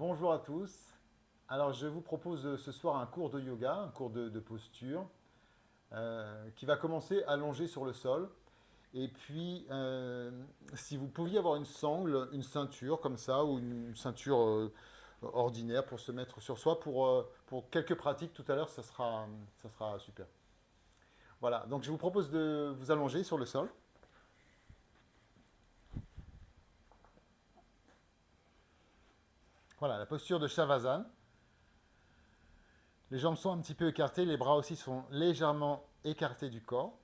Bonjour à tous. Alors je vous propose ce soir un cours de yoga, un cours de posture, qui va commencer allongé sur le sol. Et puis, si vous pouviez avoir une sangle, une ceinture comme ça, ou une ceinture ordinaire pour se mettre sur soi, pour quelques pratiques tout à l'heure, ça sera super. Voilà, donc je vous propose de vous allonger sur le sol. Voilà, la posture de Shavasana. Les jambes sont un petit peu écartées, les bras aussi sont légèrement écartés du corps.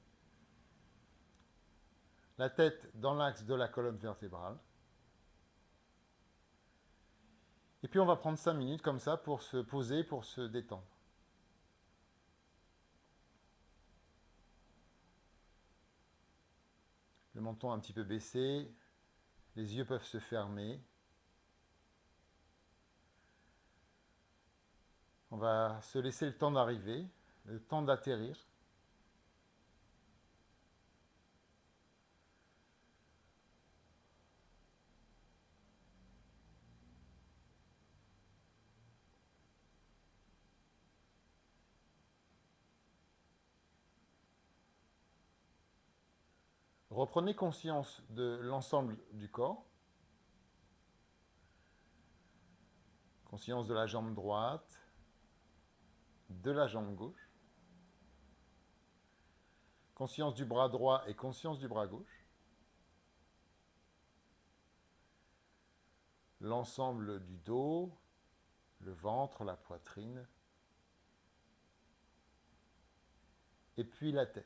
La tête dans l'axe de la colonne vertébrale. Et puis on va prendre 5 minutes comme ça pour se poser, pour se détendre. Le menton un petit peu baissé, les yeux peuvent se fermer. On va se laisser le temps d'arriver, le temps d'atterrir. Reprenez conscience de l'ensemble du corps, conscience de la jambe droite, de la jambe gauche, conscience du bras droit et conscience du bras gauche, l'ensemble du dos, le ventre, la poitrine, et puis la tête.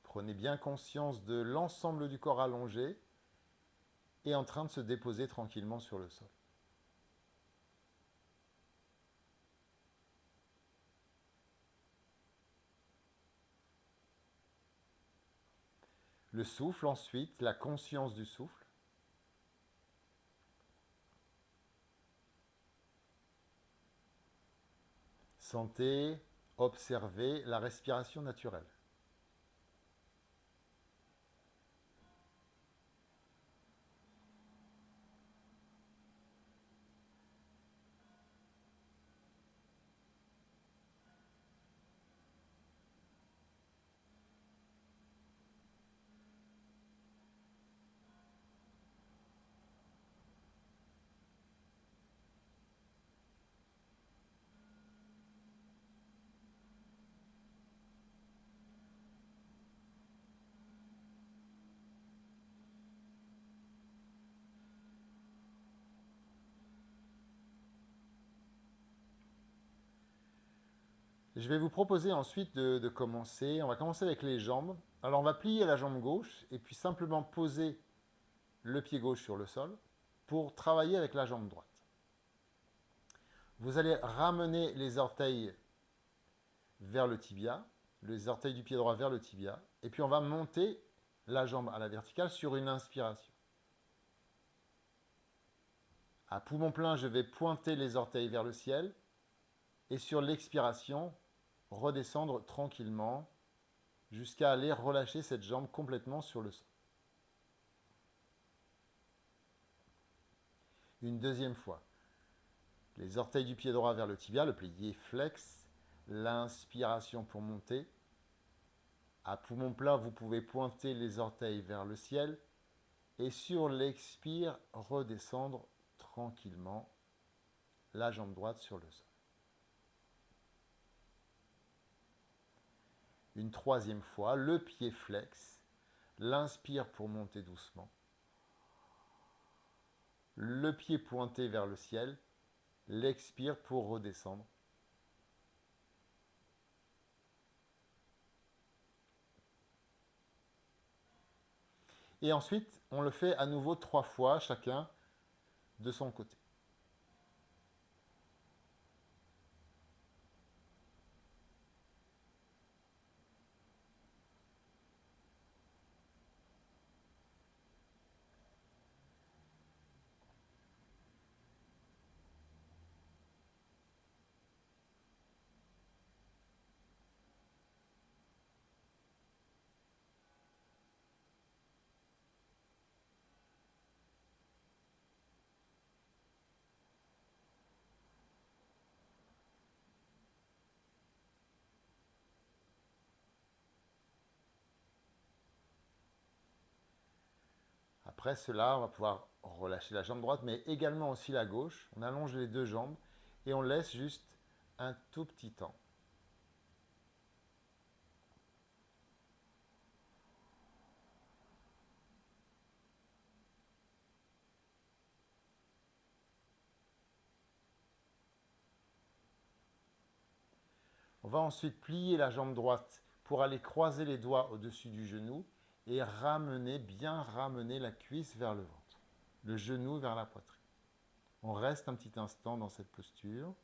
Prenez bien conscience de l'ensemble du corps allongé et en train de se déposer tranquillement sur le sol. Le souffle ensuite, la conscience du souffle. Sentez, observez la respiration naturelle. Je vais vous proposer ensuite de commencer. On va commencer avec les jambes. Alors on va plier la jambe gauche et puis simplement poser le pied gauche sur le sol pour travailler avec la jambe droite. Vous allez ramener les orteils vers le tibia, les orteils du pied droit vers le tibia, et puis on va monter la jambe à la verticale sur une inspiration. À poumon plein, je vais pointer les orteils vers le ciel, et sur l'expiration, redescendre tranquillement jusqu'à aller relâcher cette jambe complètement sur le sol. Une deuxième fois. Les orteils du pied droit vers le tibia, le plié flex, l'inspiration pour monter. À poumon plat, vous pouvez pointer les orteils vers le ciel et sur l'expire, redescendre tranquillement la jambe droite sur le sol. Une troisième fois, le pied flex, l'inspire pour monter doucement. Le pied pointé vers le ciel, l'expire pour redescendre. Et ensuite, on le fait à nouveau 3 fois, chacun de son côté. Après cela, on va pouvoir relâcher la jambe droite, mais également aussi la gauche. On allonge les deux jambes et on laisse juste un tout petit temps. On va ensuite plier la jambe droite pour aller croiser les doigts au-dessus du genou et ramener, bien ramener la cuisse vers le ventre, le genou vers la poitrine. On reste un petit instant dans cette posture.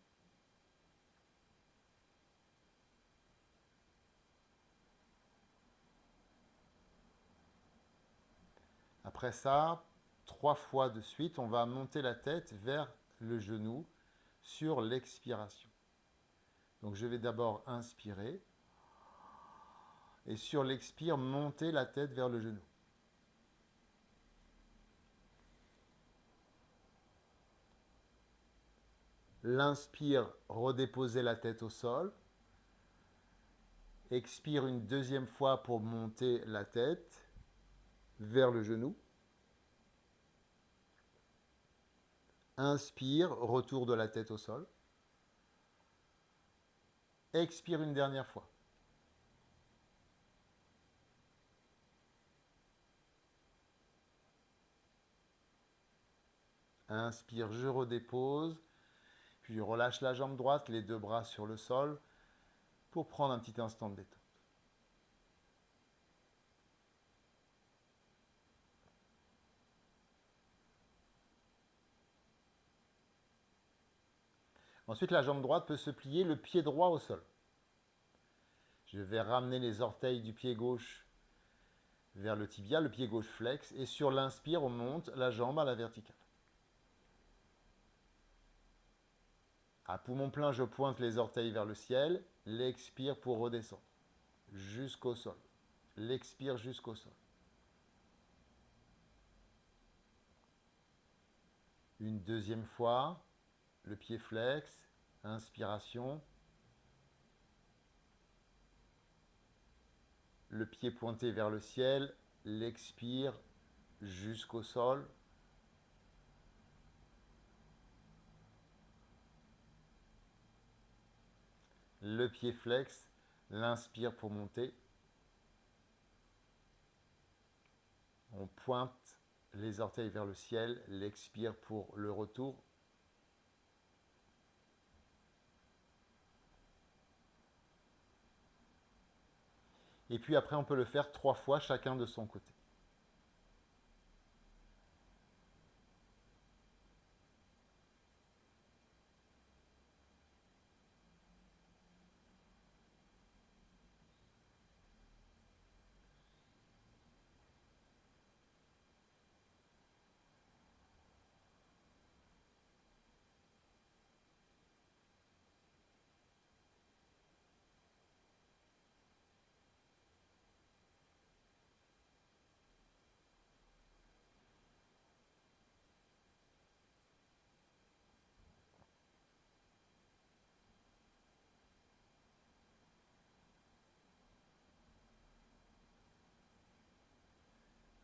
Après ça, 3 fois de suite, on va monter la tête vers le genou sur l'expiration. Donc je vais d'abord inspirer et sur l'expire, monter la tête vers le genou. L'inspire, redéposer la tête au sol. Expire une deuxième fois pour monter la tête vers le genou. Inspire, retour de la tête au sol. Expire une dernière fois. Inspire, je redépose. Puis je relâche la jambe droite, les deux bras sur le sol pour prendre un petit instant de détente. Ensuite, la jambe droite peut se plier, le pied droit au sol. Je vais ramener les orteils du pied gauche vers le tibia, le pied gauche flex, et sur l'inspire, on monte la jambe à la verticale. À poumon plein, je pointe les orteils vers le ciel, l'expire pour redescendre jusqu'au sol. L'expire jusqu'au sol. Une deuxième fois, le pied flex, inspiration. Le pied pointé vers le ciel, l'expire jusqu'au sol. Le pied flex, l'inspire pour monter. On pointe les orteils vers le ciel, l'expire pour le retour. Et puis après, on peut le faire 3 fois chacun de son côté.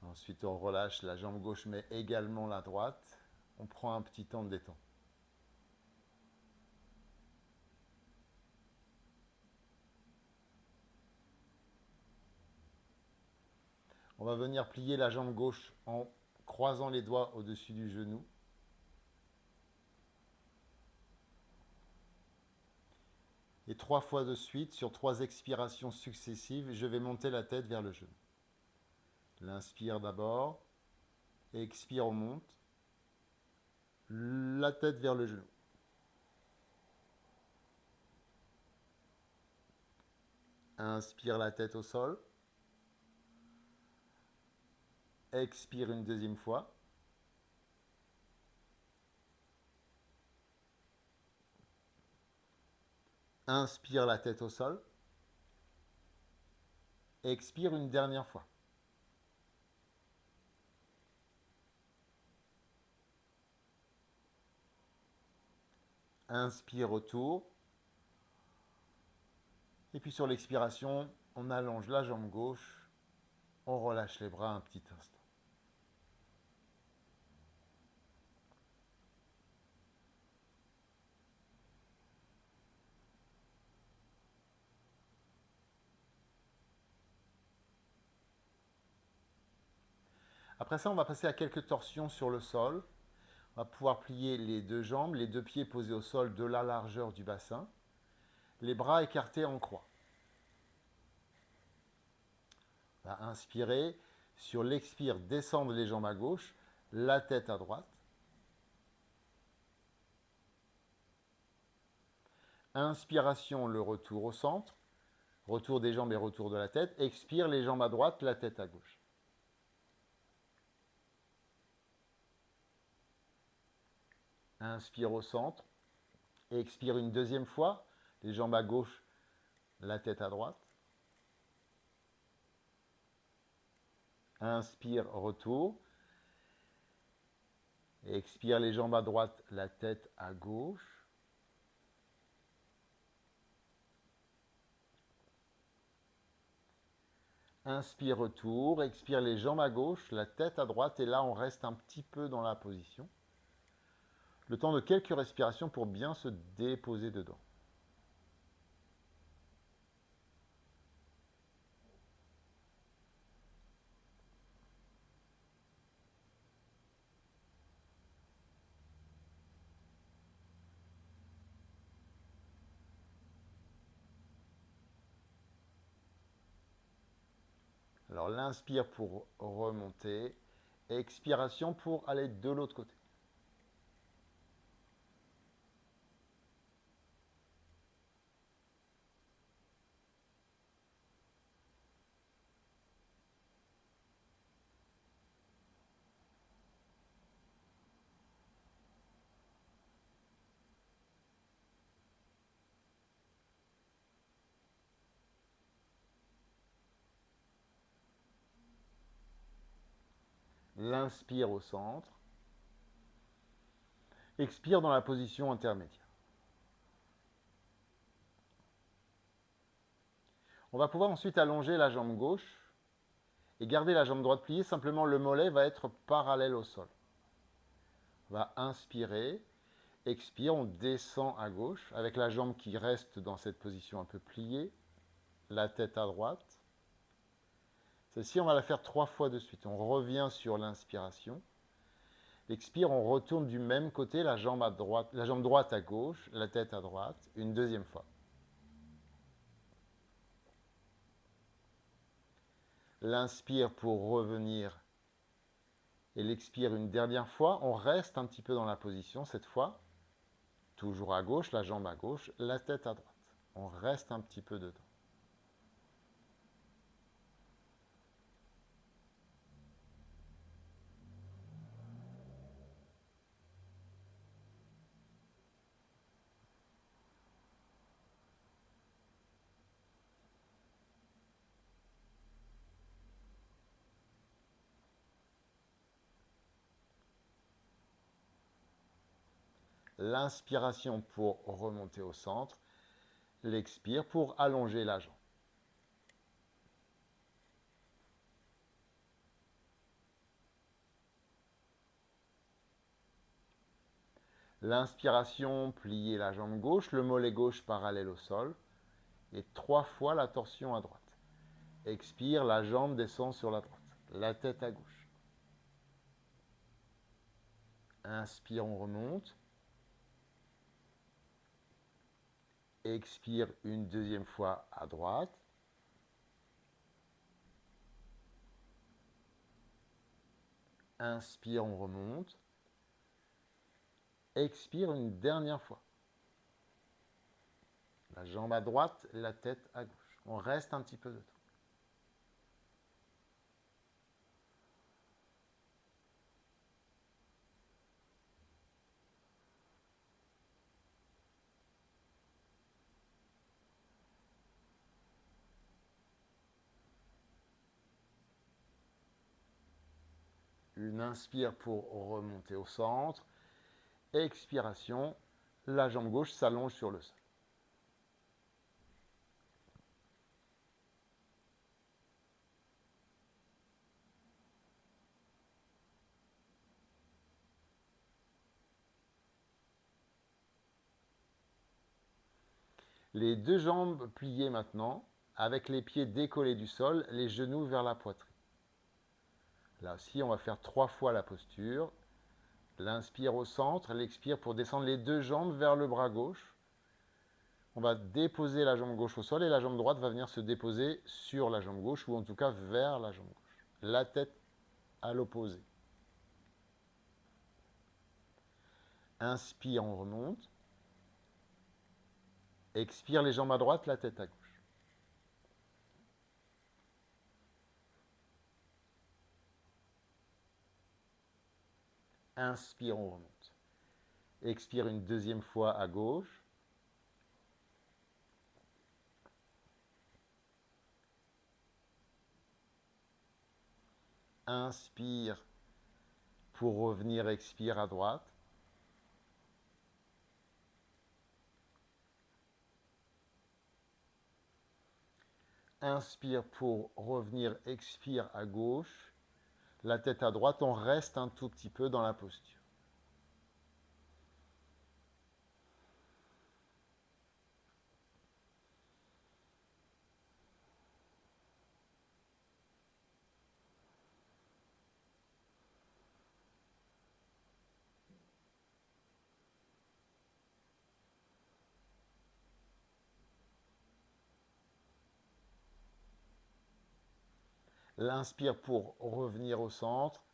Ensuite, on relâche la jambe gauche, mais également la droite. On prend un petit temps de détente. On va venir plier la jambe gauche en croisant les doigts au-dessus du genou. Et 3 fois de suite, sur 3 expirations successives, je vais monter la tête vers le genou. L'inspire d'abord, expire, on monte. La tête vers le genou. Inspire la tête au sol. Expire une deuxième fois. Inspire la tête au sol. Expire une dernière fois. Inspire, retour. Et puis sur l'expiration, on allonge la jambe gauche. On relâche les bras un petit instant. Après ça, on va passer à quelques torsions sur le sol. On va pouvoir plier les deux jambes, les deux pieds posés au sol de la largeur du bassin, les bras écartés en croix. On va inspirer. Sur l'expire, descendre les jambes à gauche, la tête à droite. Inspiration, le retour au centre. Retour des jambes et retour de la tête. Expire, les jambes à droite, la tête à gauche. Inspire au centre. Expire une deuxième fois. Les jambes à gauche, la tête à droite. Inspire, retour. Expire les jambes à droite, la tête à gauche. Inspire, retour. Expire les jambes à gauche, la tête à droite. Et là, on reste un petit peu dans la position. Le temps de quelques respirations pour bien se déposer dedans. Alors l'inspire pour remonter, expiration pour aller de l'autre côté. L'inspire au centre, expire dans la position intermédiaire. On va pouvoir ensuite allonger la jambe gauche et garder la jambe droite pliée, simplement le mollet va être parallèle au sol. On va inspirer, expire, on descend à gauche avec la jambe qui reste dans cette position un peu pliée, la tête à droite. Celle-ci, on va la faire 3 fois de suite. On revient sur l'inspiration. L'expire, on retourne du même côté, la jambe droite à gauche, la tête à droite, une deuxième fois. L'inspire pour revenir et l'expire une dernière fois. On reste un petit peu dans la position cette fois. Toujours à gauche, la jambe à gauche, la tête à droite. On reste un petit peu dedans. L'inspiration pour remonter au centre. L'expire pour allonger la jambe. L'inspiration, plier la jambe gauche, le mollet gauche parallèle au sol. Et 3 fois la torsion à droite. Expire, la jambe descend sur la droite. La tête à gauche. Inspire, on remonte. Expire une deuxième fois à droite. Inspire, on remonte. Expire une dernière fois. La jambe à droite, la tête à gauche. On reste un petit peu de temps. Une inspire pour remonter au centre. Expiration, la jambe gauche s'allonge sur le sol. Les deux jambes pliées maintenant, avec les pieds décollés du sol, les genoux vers la poitrine. Là aussi, on va faire 3 fois la posture. L'inspire au centre, l'expire pour descendre les deux jambes vers le bras gauche. On va déposer la jambe gauche au sol et la jambe droite va venir se déposer sur la jambe gauche ou en tout cas vers la jambe gauche. La tête à l'opposé. Inspire, on remonte. Expire les jambes à droite, la tête à gauche. Inspire, on remonte. Expire une deuxième fois à gauche. Inspire pour revenir, expire à droite. Inspire pour revenir, expire à gauche. La tête à droite, on reste un tout petit peu dans la posture. L'inspire pour revenir au centre.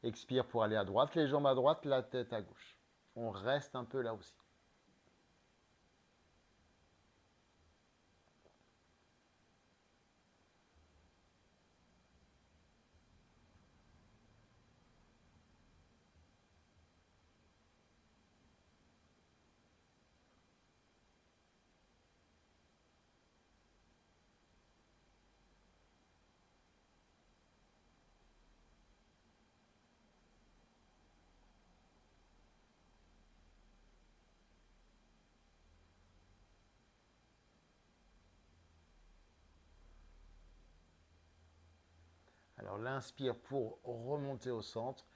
Expire pour aller à droite, les jambes à droite, la tête à gauche. On reste un peu là aussi. Alors l'inspire pour remonter au centre.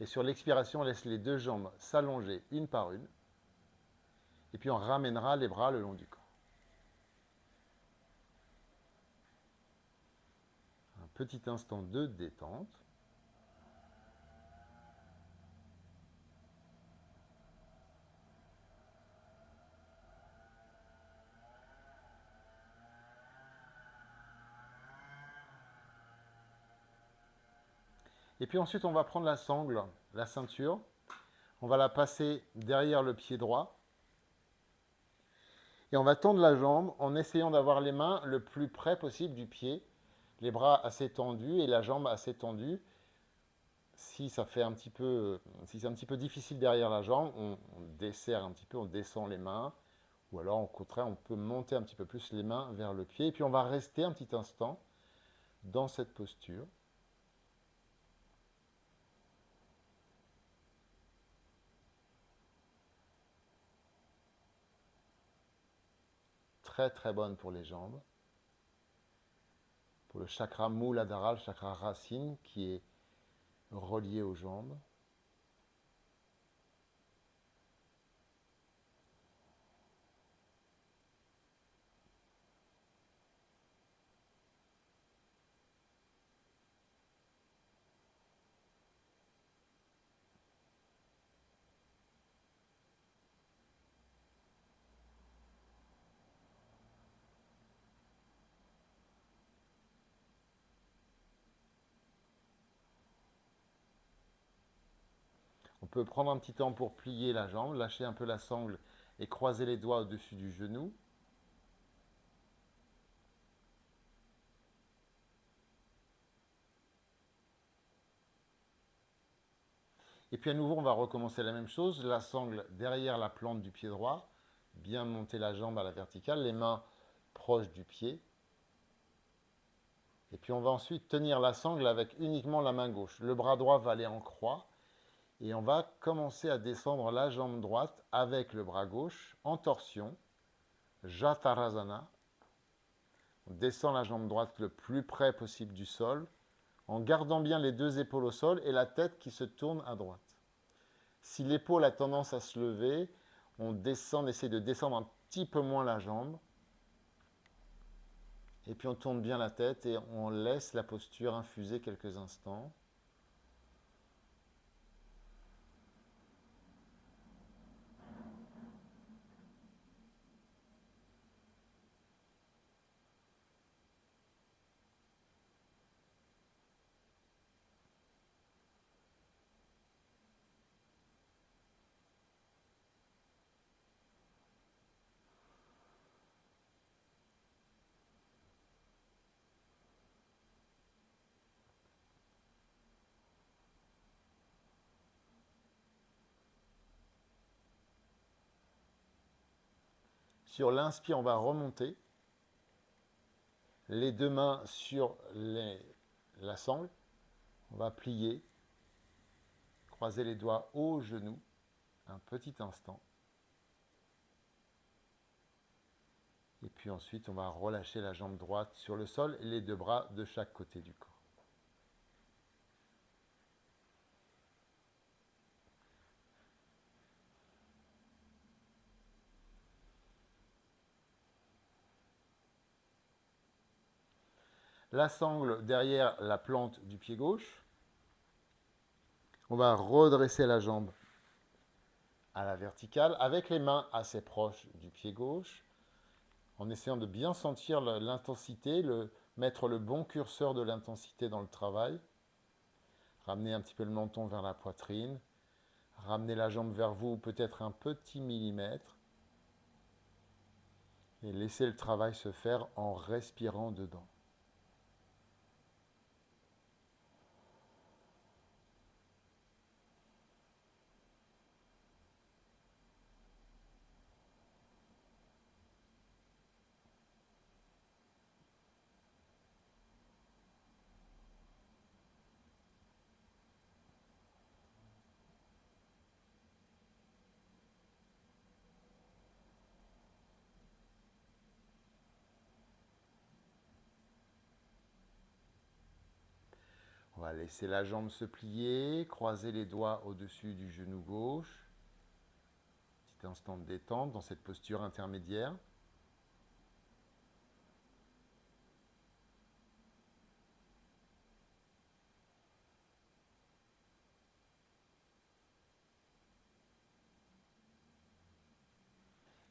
Et sur l'expiration, on laisse les deux jambes s'allonger une par une. Et puis on ramènera les bras le long du corps. Un petit instant de détente. Et puis ensuite, on va prendre la sangle, la ceinture. On va la passer derrière le pied droit. Et on va tendre la jambe en essayant d'avoir les mains le plus près possible du pied. Les bras assez tendus et la jambe assez tendue. Si ça fait un petit peu, si c'est un petit peu difficile derrière la jambe, on desserre un petit peu, on descend les mains. Ou alors, au contraire, on peut monter un petit peu plus les mains vers le pied. Et puis, on va rester un petit instant dans cette posture. Très, très bonne pour les jambes. Pour le chakra Muladhara, le chakra racine qui est relié aux jambes. On peut prendre un petit temps pour plier la jambe, lâcher un peu la sangle et croiser les doigts au-dessus du genou. Et puis à nouveau, on va recommencer la même chose. La sangle derrière la plante du pied droit. Bien monter la jambe à la verticale, les mains proches du pied. Et puis on va ensuite tenir la sangle avec uniquement la main gauche. Le bras droit va aller en croix. Et on va commencer à descendre la jambe droite avec le bras gauche en torsion. Jatarasana. On descend la jambe droite le plus près possible du sol en gardant bien les deux épaules au sol et la tête qui se tourne à droite. Si l'épaule a tendance à se lever, on essaie de descendre un petit peu moins la jambe. Et puis on tourne bien la tête et on laisse la posture infuser quelques instants. Sur l'inspire, on va remonter. Les deux mains sur la sangle. On va plier. Croiser les doigts au genou. Un petit instant. Et puis ensuite, on va relâcher la jambe droite sur le sol et les deux bras de chaque côté du corps. La sangle derrière la plante du pied gauche. On va redresser la jambe à la verticale avec les mains assez proches du pied gauche en essayant de bien sentir l'intensité, mettre le bon curseur de l'intensité dans le travail. Ramener un petit peu le menton vers la poitrine. Ramener la jambe vers vous peut-être un petit millimètre. Et laisser le travail se faire en respirant dedans. On va laisser la jambe se plier, croiser les doigts au-dessus du genou gauche. Petit instant de détente dans cette posture intermédiaire.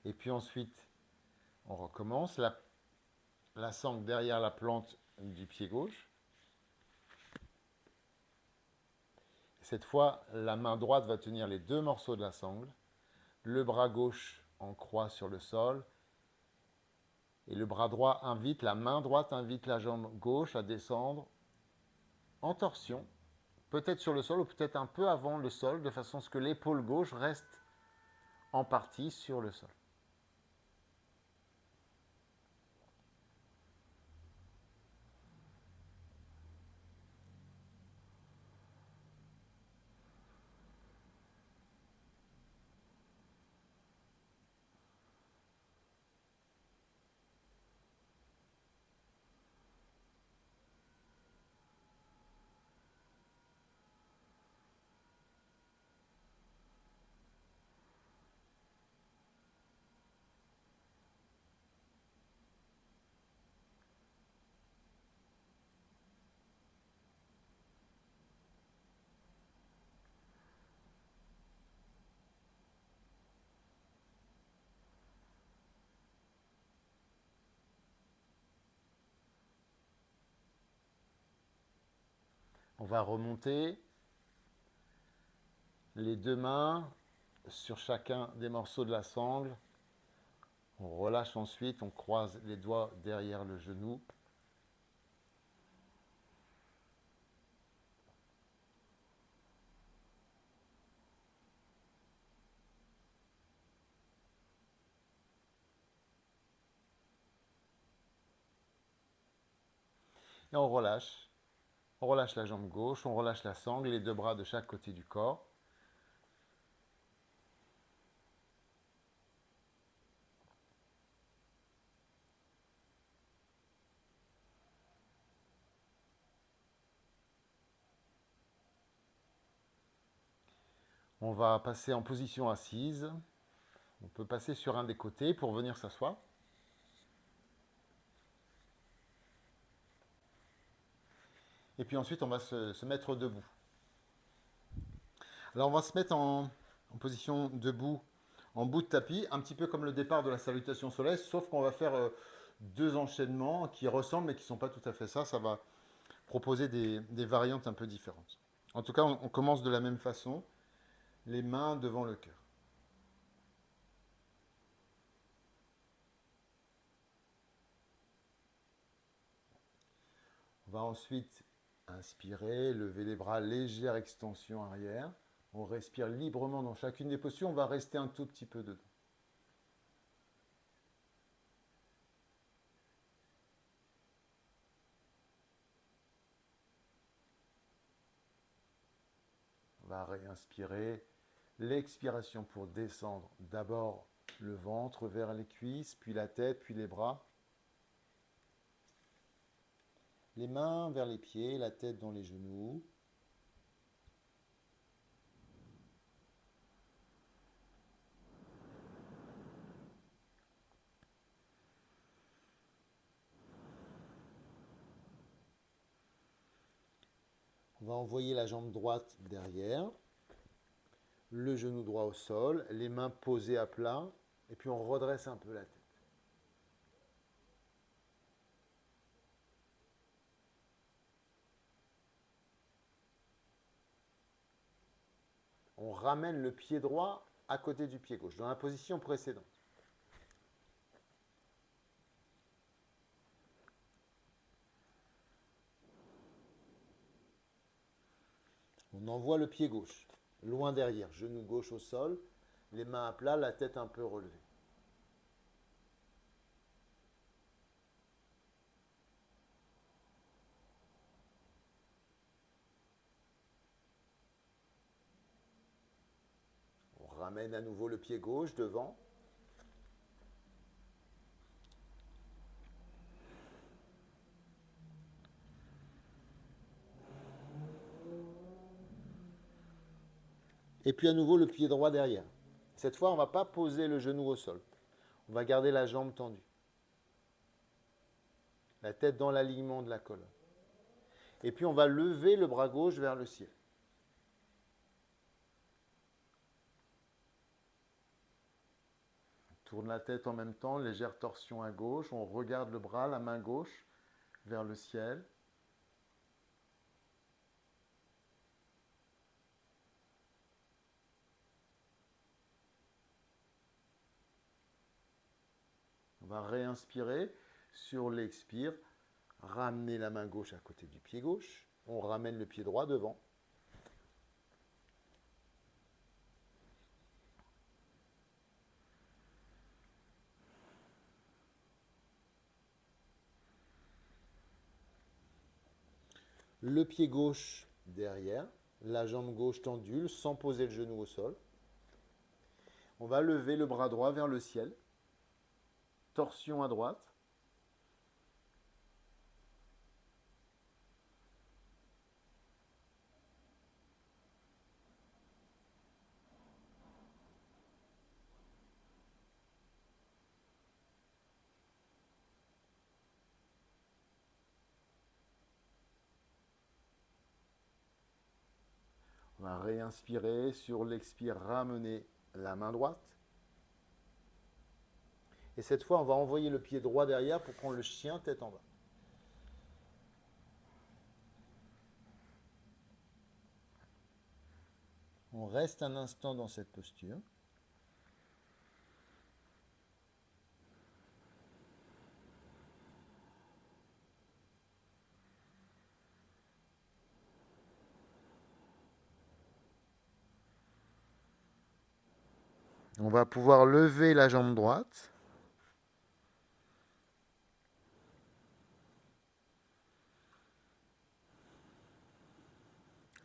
Et puis ensuite, on recommence. La sangle derrière la plante du pied gauche. Cette fois, la main droite va tenir les deux morceaux de la sangle. Le bras gauche en croix sur le sol. Et le bras droit la main droite invite la jambe gauche à descendre en torsion. Peut-être sur le sol ou peut-être un peu avant le sol, de façon à ce que l'épaule gauche reste en partie sur le sol. On va remonter les deux mains sur chacun des morceaux de la sangle. On relâche ensuite, on croise les doigts derrière le genou. Et on relâche. On relâche la jambe gauche, on relâche la sangle, les deux bras de chaque côté du corps. On va passer en position assise. On peut passer sur un des côtés pour venir s'asseoir. Et puis ensuite, on va se mettre debout. Alors, on va se mettre en position debout, en bout de tapis, un petit peu comme le départ de la salutation solaire, sauf qu'on va faire deux enchaînements qui ressemblent mais qui ne sont pas tout à fait ça. Ça va proposer des variantes un peu différentes. En tout cas, on commence de la même façon, les mains devant le cœur. On va ensuite inspirer, lever les bras, légère extension arrière. On respire librement dans chacune des postures, on va rester un tout petit peu dedans. va réinspirer. L'expiration pour descendre. D'abord le ventre vers les cuisses, puis la tête, puis les bras. Les mains vers les pieds, la tête dans les genoux. On va envoyer la jambe droite derrière, le genou droit au sol, les mains posées à plat, et puis on redresse un peu la tête. On ramène le pied droit à côté du pied gauche, dans la position précédente. On envoie le pied gauche, loin derrière, genou gauche au sol, les mains à plat, la tête un peu relevée. On ramène à nouveau le pied gauche devant. Et puis à nouveau le pied droit derrière. Cette fois, on ne va pas poser le genou au sol. On va garder la jambe tendue. La tête dans l'alignement de la colonne. Et puis on va lever le bras gauche vers le ciel. On tourne la tête en même temps, légère torsion à gauche. On regarde le bras, la main gauche vers le ciel. On va réinspirer. Sur l'expire, ramener la main gauche à côté du pied gauche. On ramène le pied droit devant. Le pied gauche derrière, la jambe gauche tendue sans poser le genou au sol. On va lever le bras droit vers le ciel. Torsion à droite. On va réinspirer. Sur l'expire, ramener la main droite. Et cette fois, on va envoyer le pied droit derrière pour prendre le chien tête en bas. On reste un instant dans cette posture. On va pouvoir lever la jambe droite.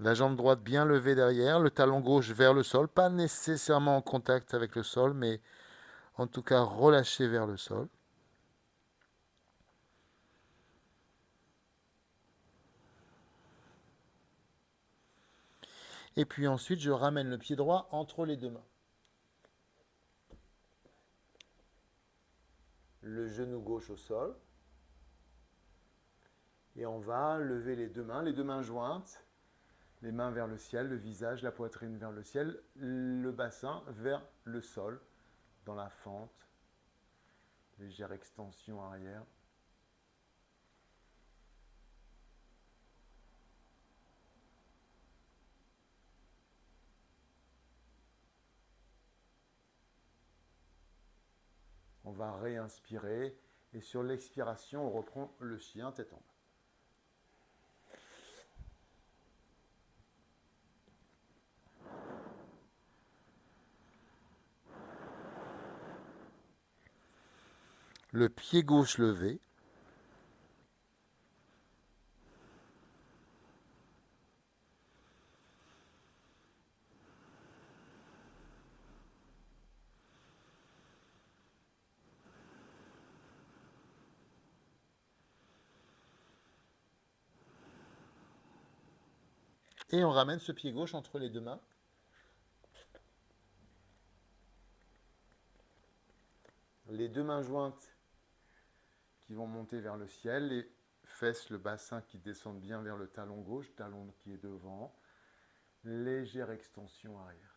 La jambe droite bien levée derrière, le talon gauche vers le sol, pas nécessairement en contact avec le sol, mais en tout cas relâché vers le sol. Et puis ensuite, je ramène le pied droit entre les deux mains. Le genou gauche au sol. Et on va lever les deux mains jointes, les mains vers le ciel, le visage, la poitrine vers le ciel, le bassin vers le sol, dans la fente, légère extension arrière. On va réinspirer et sur l'expiration, on reprend le chien tête en bas. Le pied gauche levé. Et on ramène ce pied gauche entre les deux mains. Les deux mains jointes qui vont monter vers le ciel, les fesses, le bassin qui descendent bien vers le talon gauche, talon qui est devant, légère extension arrière.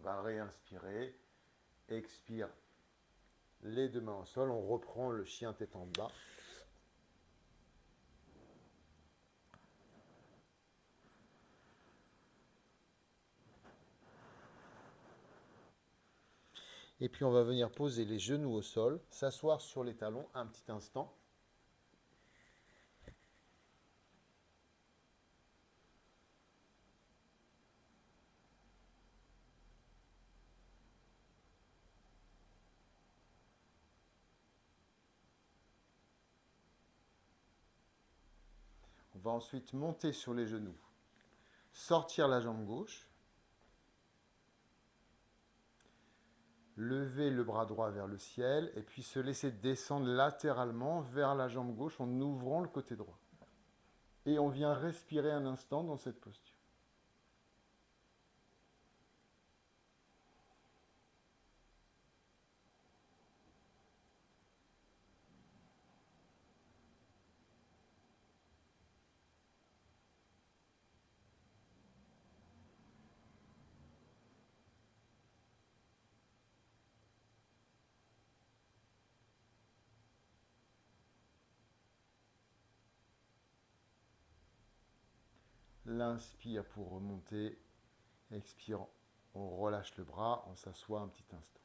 On va réinspirer, expire, les deux mains au sol, on reprend le chien tête en bas. Et puis on va venir poser les genoux au sol, s'asseoir sur les talons un petit instant. On va ensuite monter sur les genoux, sortir la jambe gauche, lever le bras droit vers le ciel et puis se laisser descendre latéralement vers la jambe gauche en ouvrant le côté droit. Et on vient respirer un instant dans cette posture. L'inspire pour remonter, expire, on relâche le bras, on s'assoit un petit instant.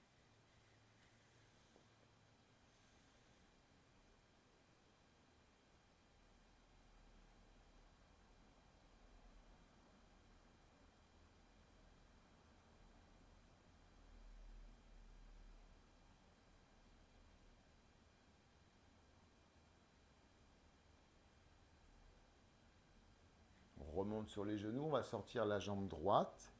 On remonte sur les genoux, on va sortir la jambe droite.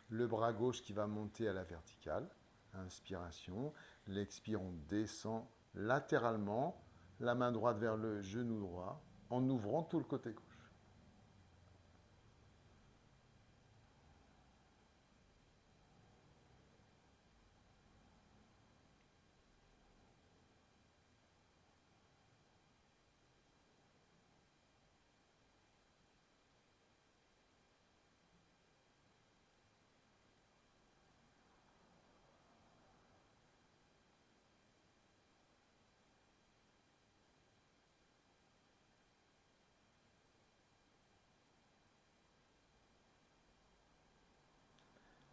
Le bras gauche qui va monter à la verticale. Inspiration. L'expire, on descend latéralement. La main droite vers le genou droit en ouvrant tout le côté gauche.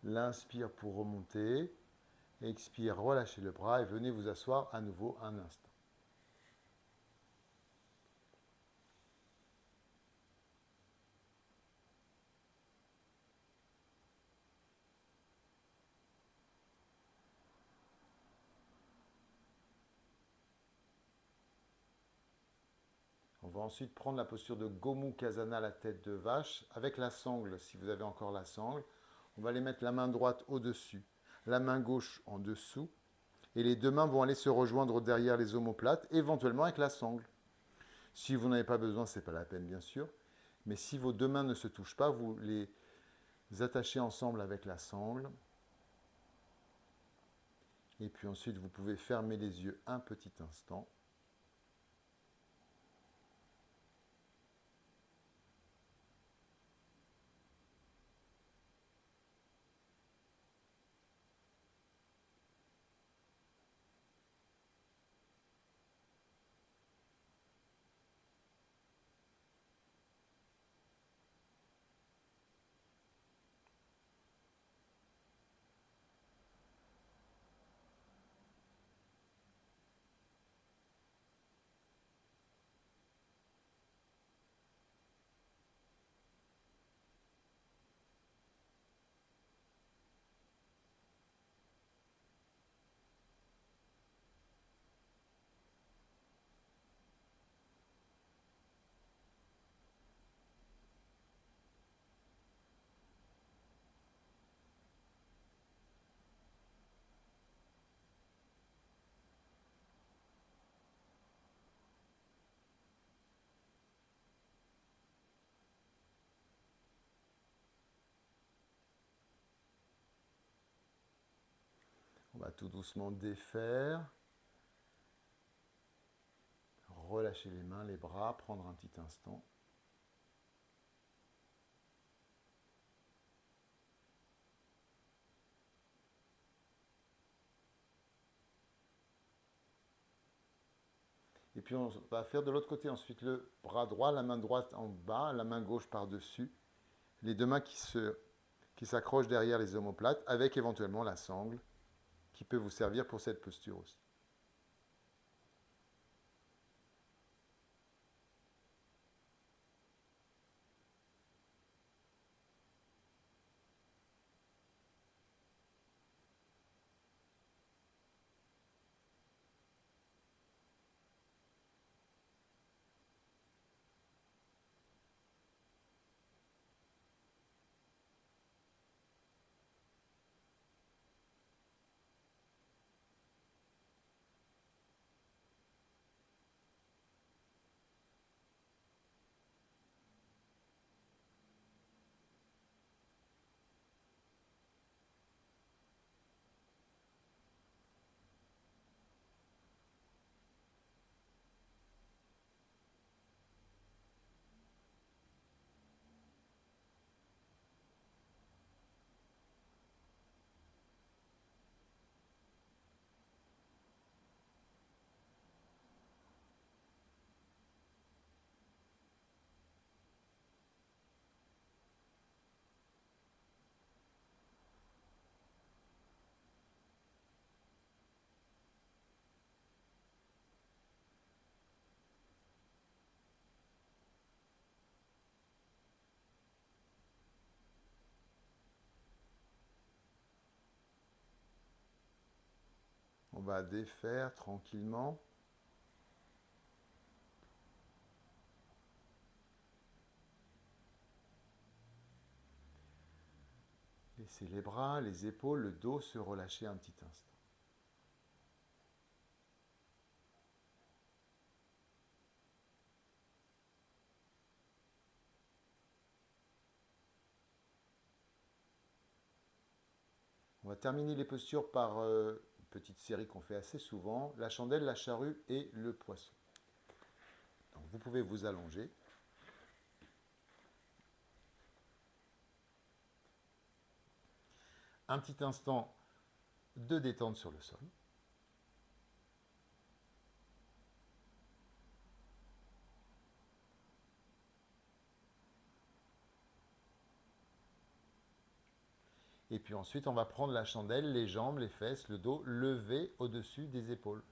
L'inspire pour remonter. Expire, relâchez le bras et venez vous asseoir à nouveau un instant. On va ensuite prendre la posture de Gomukhasana, la tête de vache, avec la sangle, si vous avez encore la sangle. On va aller mettre la main droite au-dessus, la main gauche en dessous, et les deux mains vont aller se rejoindre derrière les omoplates, éventuellement avec la sangle. Si vous n'avez pas besoin, ce n'est pas la peine, bien sûr. Mais si vos deux mains ne se touchent pas, vous les attachez ensemble avec la sangle. Et puis ensuite, vous pouvez fermer les yeux un petit instant. tout doucement défaire. Relâcher les mains, les bras, prendre un petit instant. Et puis on va faire de l'autre côté ensuite le bras droit, la main droite en bas, la main gauche par-dessus. Les deux mains qui s'accrochent derrière les omoplates avec éventuellement la sangle qui peut vous servir pour cette posture aussi. On va défaire tranquillement. Laissez les bras, les épaules, le dos se relâcher un petit instant. On va terminer les postures par une petite série qu'on fait assez souvent, la chandelle, la charrue et le poisson. Donc vous pouvez vous allonger. Un petit instant de détente sur le sol. Et puis ensuite, on va prendre la chandelle, les jambes, les fesses, le dos levé au-dessus des épaules.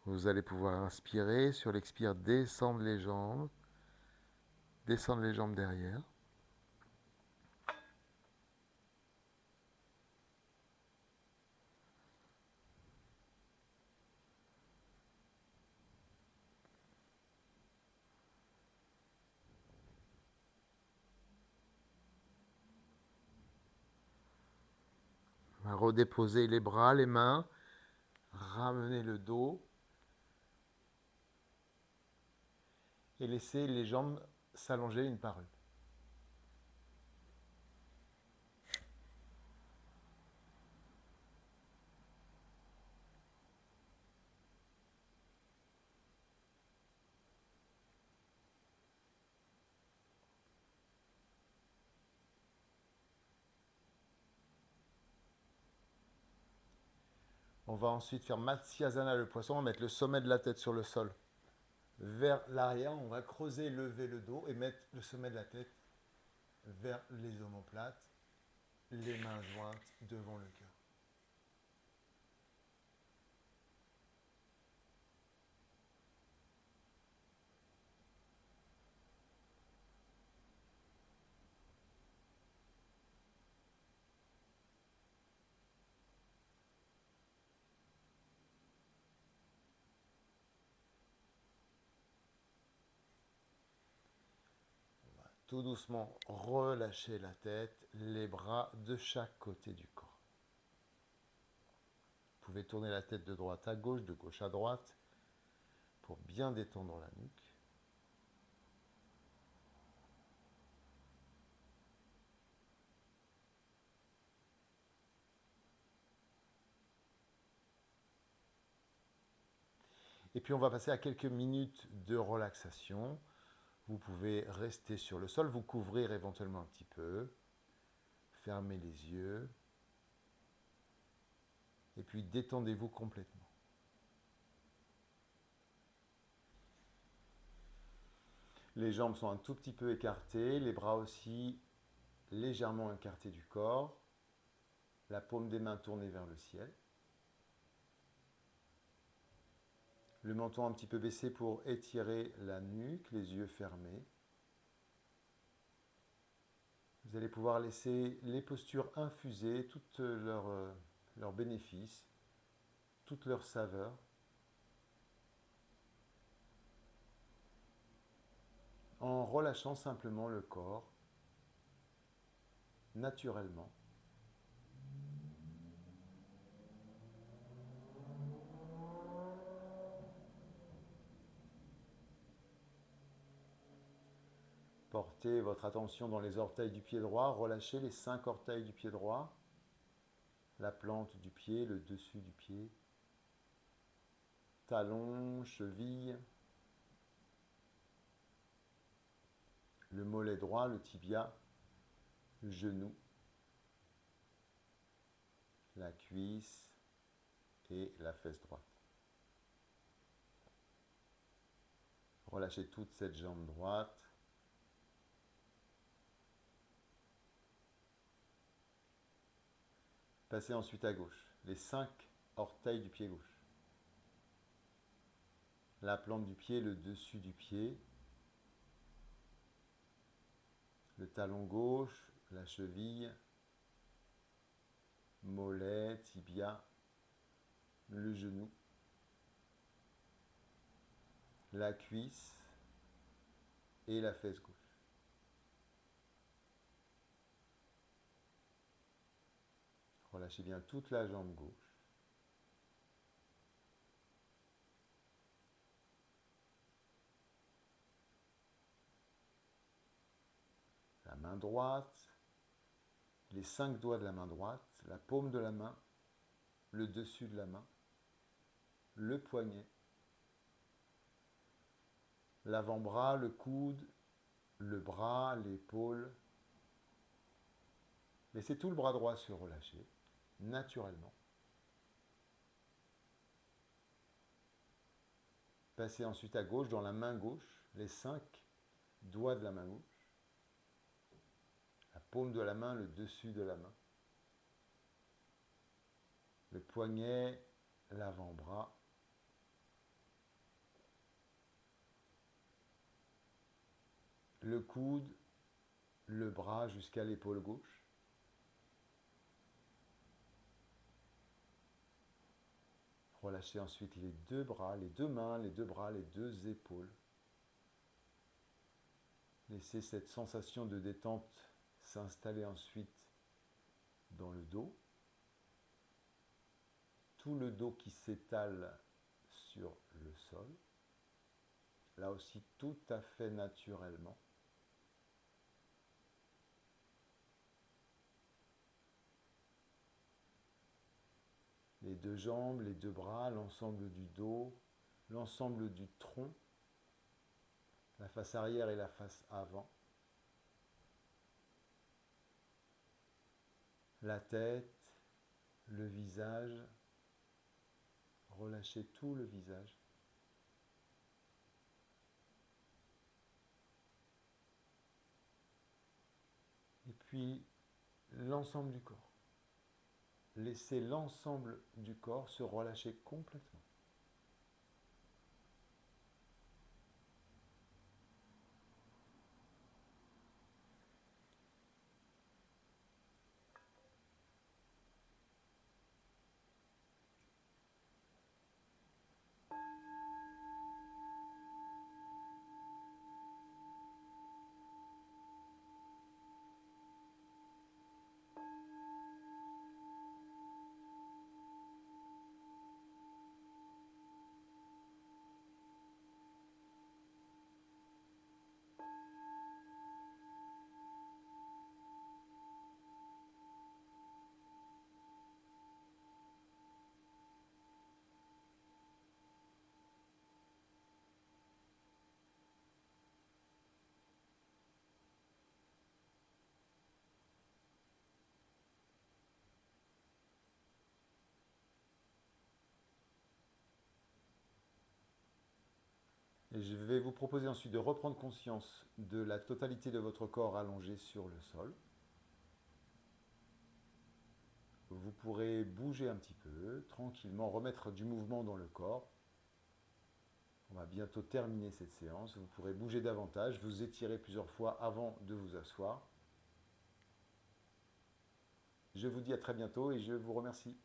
Vous allez pouvoir inspirer, sur l'expire, descendre les jambes derrière. On va redéposer les bras, les mains, ramener le dos et laisser les jambes s'allonger une par une. On va ensuite faire Matsyasana, le poisson. On va mettre le sommet de la tête sur le sol. Vers l'arrière, on va creuser, lever le dos et mettre le sommet de la tête vers les omoplates, les mains jointes devant le cœur. Tout doucement, relâchez la tête, les bras de chaque côté du corps. Vous pouvez tourner la tête de droite à gauche, de gauche à droite, pour bien détendre la nuque. Et puis on va passer à quelques minutes de relaxation. Vous pouvez rester sur le sol, vous couvrir éventuellement un petit peu, fermez les yeux, et puis détendez-vous complètement. Les jambes sont un tout petit peu écartées, les bras aussi légèrement écartés du corps, la paume des mains tournée vers le ciel. Le menton un petit peu baissé pour étirer la nuque, les yeux fermés. Vous allez pouvoir laisser les postures infuser toutes leurs bénéfices, toute leur saveur. En relâchant simplement le corps, naturellement. Portez votre attention dans les orteils du pied droit, relâchez les 5 orteils du pied droit, la plante du pied, le dessus du pied, talons, chevilles, le mollet droit, le tibia, le genou, la cuisse et la fesse droite. Relâchez toute cette jambe droite. Passez ensuite à gauche, les 5 orteils du pied gauche. La plante du pied, le dessus du pied, le talon gauche, la cheville, mollet, tibia, le genou, la cuisse et la fesse gauche. Relâchez bien toute la jambe gauche. La main droite, les 5 doigts de la main droite, la paume de la main, le dessus de la main, le poignet, l'avant-bras, le coude, le bras, l'épaule. Laissez tout le bras droit se relâcher, naturellement. Passez ensuite à gauche, dans la main gauche, les 5 doigts de la main gauche, la paume de la main, le dessus de la main, le poignet, l'avant-bras, le coude, le bras jusqu'à l'épaule gauche. Relâchez ensuite les 2 bras, les 2 mains, les 2 bras, les 2 épaules. Laissez cette sensation de détente s'installer ensuite dans le dos. Tout le dos qui s'étale sur le sol. Là aussi, tout à fait naturellement. Les 2 jambes, les 2 bras, l'ensemble du dos, l'ensemble du tronc, la face arrière et la face avant. La tête, le visage, relâchez tout le visage. Et puis l'ensemble du corps. Laissez l'ensemble du corps se relâcher complètement. Et je vais vous proposer ensuite de reprendre conscience de la totalité de votre corps allongé sur le sol. Vous pourrez bouger un petit peu, tranquillement, remettre du mouvement dans le corps. On va bientôt terminer cette séance. Vous pourrez bouger davantage, vous étirer plusieurs fois avant de vous asseoir. Je vous dis à très bientôt et je vous remercie.